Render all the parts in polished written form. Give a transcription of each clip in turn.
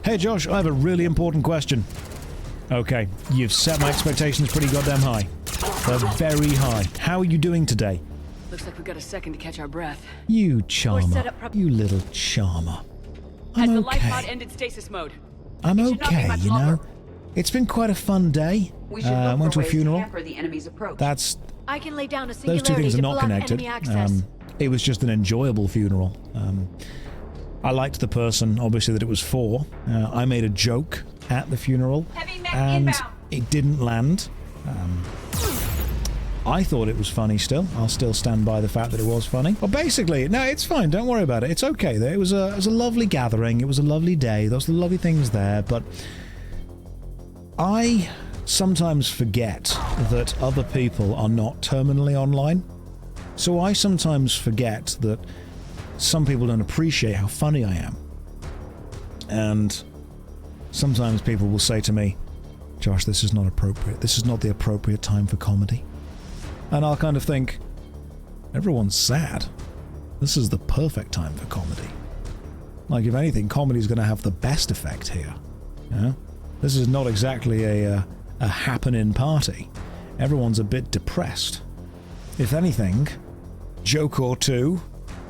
Hey Josh, I have a really important question. Okay, you've set my expectations pretty goddamn high. They're very high. How are you doing today? Looks like we got a second to catch our breath. You charmer. You little charmer. Has I'm the life pod okay. ended stasis mode? I'm It should not be okay, much you longer. know? It's been quite a fun day. We should Went to a funeral. hamper the enemy's approach. That's... I can lay down a Those singularity two things are to not block connected. enemy access. It was just an enjoyable funeral. I liked the person, obviously, that it was for. I made a joke at the funeral, and it didn't land. I thought it was funny still. I'll still stand by the fact that it was funny. Well, basically, no, it's fine. Don't worry about it. It's okay. It was a lovely gathering. It was a lovely day. Those were lovely things there, but I sometimes forget that other people are not terminally online. So I sometimes forget that some people don't appreciate how funny I am. And sometimes people will say to me, Josh, this is not appropriate. This is not the appropriate time for comedy. And I'll kind of think, everyone's sad. This is the perfect time for comedy. Like, if anything, comedy's going to have the best effect here. You know? This is not exactly a happening party. Everyone's a bit depressed. If anything, joke or two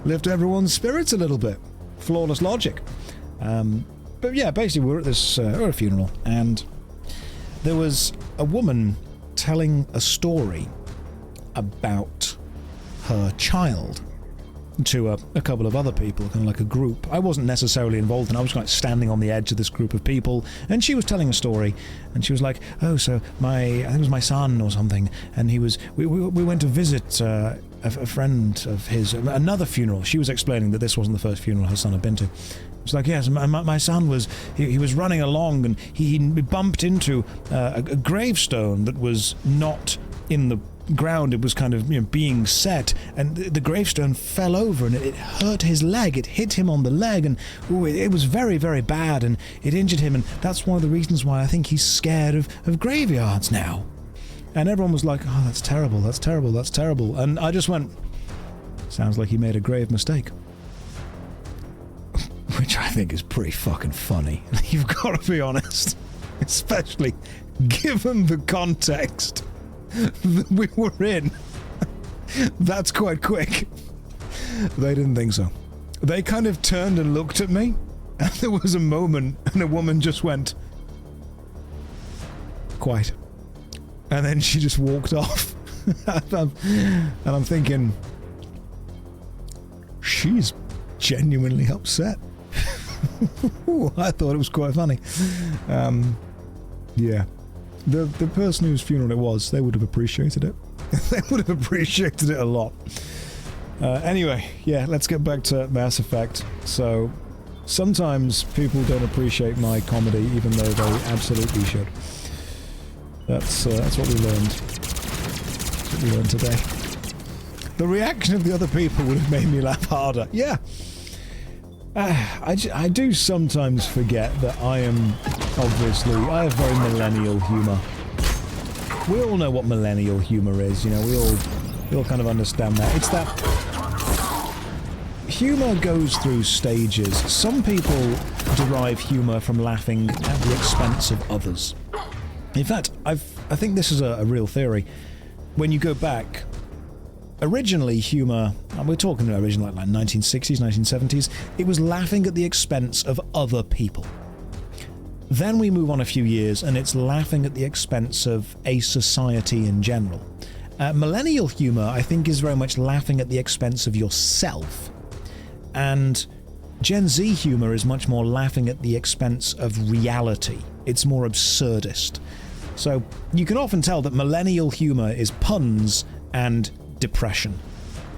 lift everyone's spirits a little bit. Flawless logic. But yeah, basically we're at this we're at a funeral, and there was a woman telling a story about her child to a couple of other people, kind of like a group. I wasn't necessarily involved, and I was like standing on the edge of this group of people, and she was telling a story, and she was like, oh, so I think it was my son or something, and we went to visit a friend of his, another funeral. She was explaining that this wasn't the first funeral her son had been to. It's like, yes, my son was, he was running along, and he bumped into a gravestone that was not in the ground. It was kind of, being set, and the gravestone fell over, and it hurt his leg. It hit him on the leg, and it was very, very bad, and it injured him, and that's one of the reasons why I think he's scared of graveyards now. And everyone was like, oh, that's terrible, that's terrible, that's terrible. And I just went, sounds like he made a grave mistake. Which I think is pretty fucking funny. You've got to be honest. Especially given the context that we were in. That's quite quick. They didn't think so. They kind of turned and looked at me, and there was a moment, and a woman just went, quiet. And then she just walked off. And I'm thinking, she's genuinely upset. I thought it was quite funny. Yeah. The person whose funeral it was, they would have appreciated it. They would have appreciated it a lot. Anyway, yeah, let's get back to Mass Effect. So, sometimes people don't appreciate my comedy, even though they absolutely should. That's what we learned. That's what we learned today. The reaction of the other people would have made me laugh harder. Yeah. I do sometimes forget that I have very millennial humor. We all know what millennial humor is, we all kind of understand that. It's that humor goes through stages. Some people derive humor from laughing at the expense of others. In fact, I think this is a real theory. When you go back, originally humor, and we're talking originally like 1960s, 1970s, it was laughing at the expense of other people. Then we move on a few years, and it's laughing at the expense of a society in general. Millennial humor, I think, is very much laughing at the expense of yourself. And Gen Z humor is much more laughing at the expense of reality. It's more absurdist. So you can often tell that millennial humor is puns and depression.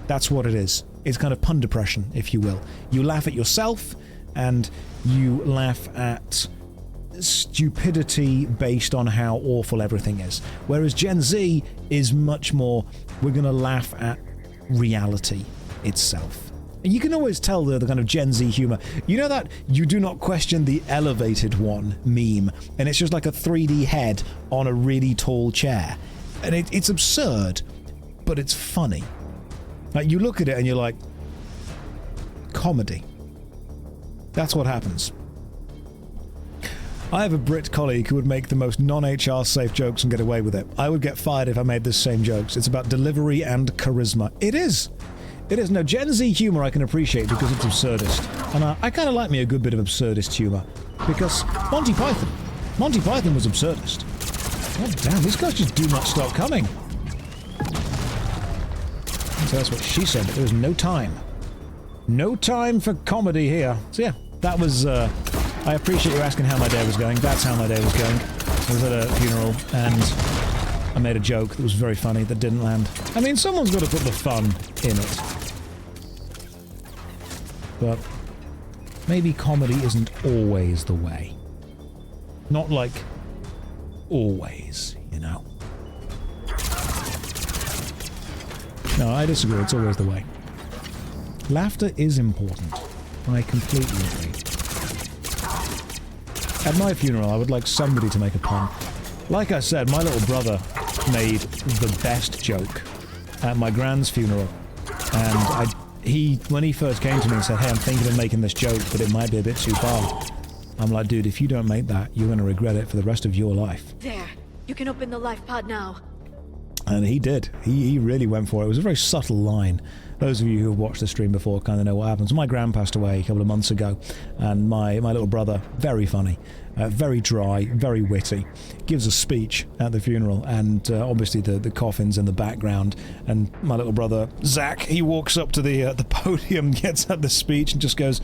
That's what it is. It's kind of pun depression, if you will. You laugh at yourself, and you laugh at stupidity based on how awful everything is. Whereas Gen Z is much more, we're going to laugh at reality itself. And you can always tell the kind of Gen Z humor. You know that "you do not question the elevated one" meme, and it's just like a 3D head on a really tall chair. And it's absurd, but it's funny. Like, you look at it and you're like, comedy. That's what happens. I have a Brit colleague who would make the most non-HR safe jokes and get away with it. I would get fired if I made the same jokes. It's about delivery and charisma. It is. It is. No, Gen Z humor I can appreciate because it's absurdist. And I kind of like me a good bit of absurdist humor. Because Monty Python was absurdist. God damn, these guys just do not stop coming. So that's what she said, but there was no time. No time for comedy here. So yeah, that was, I appreciate you asking how my day was going. That's how my day was going. I was at a funeral, and I made a joke that was very funny that didn't land. I mean, someone's got to put the fun in it. But maybe comedy isn't always the way. Not like always, you know. No, I disagree. It's always the way. Laughter is important. I completely agree. At my funeral, I would like somebody to make a pun. Like I said, my little brother made the best joke at my grand's funeral. And when he first came to me and said, hey, I'm thinking of making this joke, but it might be a bit too far. I'm like, dude, if you don't make that, you're going to regret it for the rest of your life. There. You can open the life pod now. And he did. He really went for it. It was a very subtle line. Those of you who have watched the stream before kind of know what happens. My gran passed away a couple of months ago, and my little brother, very funny, very dry, very witty, gives a speech at the funeral, and obviously the coffin's in the background, and my little brother, Zach, he walks up to the podium, gets up the speech, and just goes,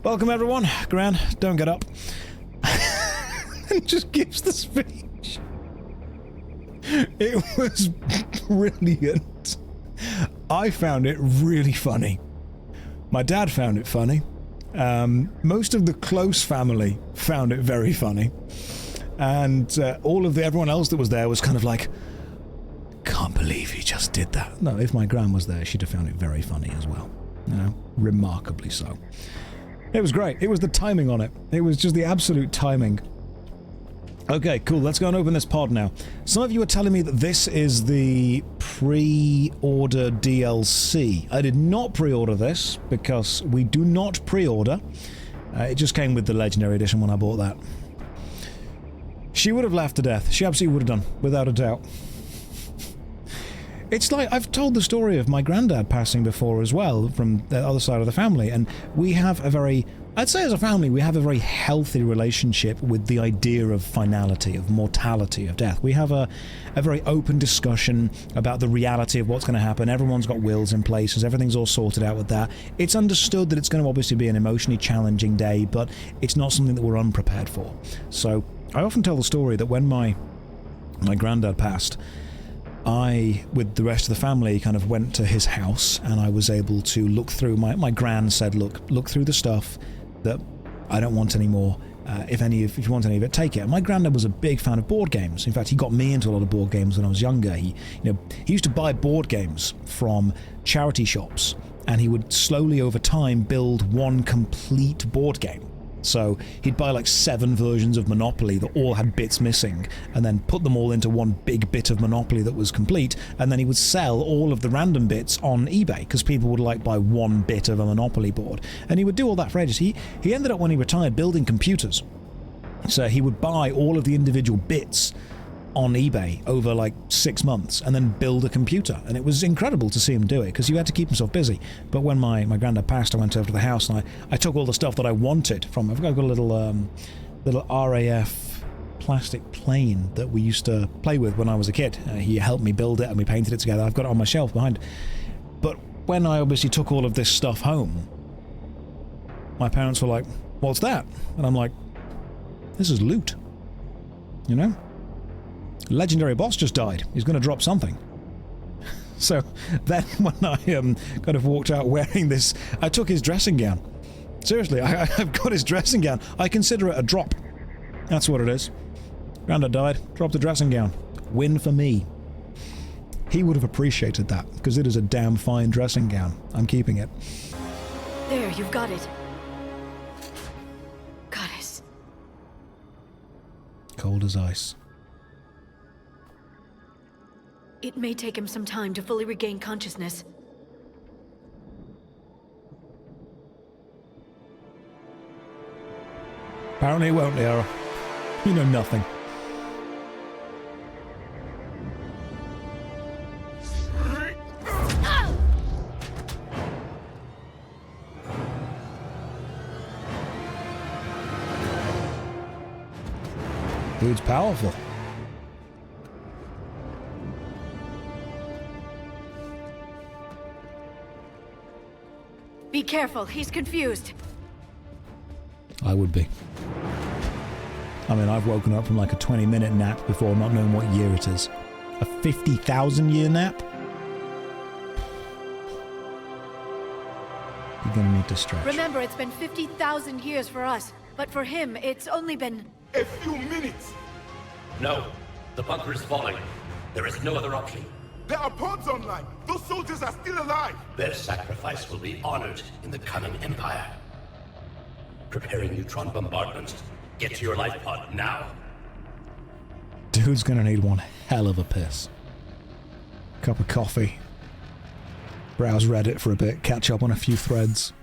welcome everyone, Gran, don't get up, and just gives the speech. It was brilliant. I found it really funny. My dad found it funny. Most of the close family found it very funny. And everyone else that was there was kind of like, can't believe he just did that. No, if my gran was there, she'd have found it very funny as well. You know, remarkably so. It was great. It was the timing on it. It was just the absolute timing. Okay, cool. Let's go and open this pod now. Some of you are telling me that this is the pre-order DLC. I did not pre-order this because we do not pre-order. It just came with the Legendary Edition when I bought that. She would have laughed to death. She absolutely would have done, without a doubt. It's like, I've told the story of my granddad passing before as well, from the other side of the family, and we have a very, I'd say as a family, we have a very healthy relationship with the idea of finality, of mortality, of death. We have a very open discussion about the reality of what's going to happen. Everyone's got wills in places, everything's all sorted out with that. It's understood that it's going to obviously be an emotionally challenging day, but it's not something that we're unprepared for. So, I often tell the story that when my granddad passed, I, with the rest of the family, kind of went to his house, and I was able to look through, my gran said, look through the stuff that I don't want anymore. If you want any of it, take it. And my granddad was a big fan of board games. In fact, he got me into a lot of board games when I was younger. He used to buy board games from charity shops, and he would slowly over time build one complete board game. So he'd buy like 7 versions of Monopoly that all had bits missing, and then put them all into one big bit of Monopoly that was complete, and then he would sell all of the random bits on eBay, because people would like buy one bit of a Monopoly board. And he would do all that for ages. He ended up, when he retired, building computers. So he would buy all of the individual bits on eBay over like 6 months and then build a computer, and it was incredible to see him do it because you had to keep himself busy. But when my granddad passed, I went over to the house and I took all the stuff that I wanted from, I've got a little RAF plastic plane that we used to play with when I was a kid. He helped me build it and we painted it together. I've got it on my shelf behind. But when I obviously took all of this stuff home, my parents were like, what's that? And I'm like, this is loot, you know? Legendary boss just died. He's going to drop something. So then when I kind of walked out wearing this, I took his dressing gown. Seriously, I've got his dressing gown. I consider it a drop. That's what it is. Grandad died, dropped the dressing gown. Win for me. He would have appreciated that, because it is a damn fine dressing gown. I'm keeping it. There, you've got it. Goddess. Cold as ice. It may take him some time to fully regain consciousness. Apparently it won't, Liara. You know nothing. Dude's powerful. Be careful, he's confused. I would be. I mean, I've woken up from like a 20-minute nap before not knowing what year it is. A 50,000 year nap? You're gonna need to stretch. Remember, it's been 50,000 years for us, but for him, it's only been... A few minutes! No. The bunker is falling. There is no other option. There are pods online! Those soldiers are still alive! Their sacrifice will be honored in the coming Empire. Preparing neutron bombardment. Get to your life pod now. Dude's gonna need one hell of a piss. Cup of coffee. Browse Reddit for a bit, catch up on a few threads.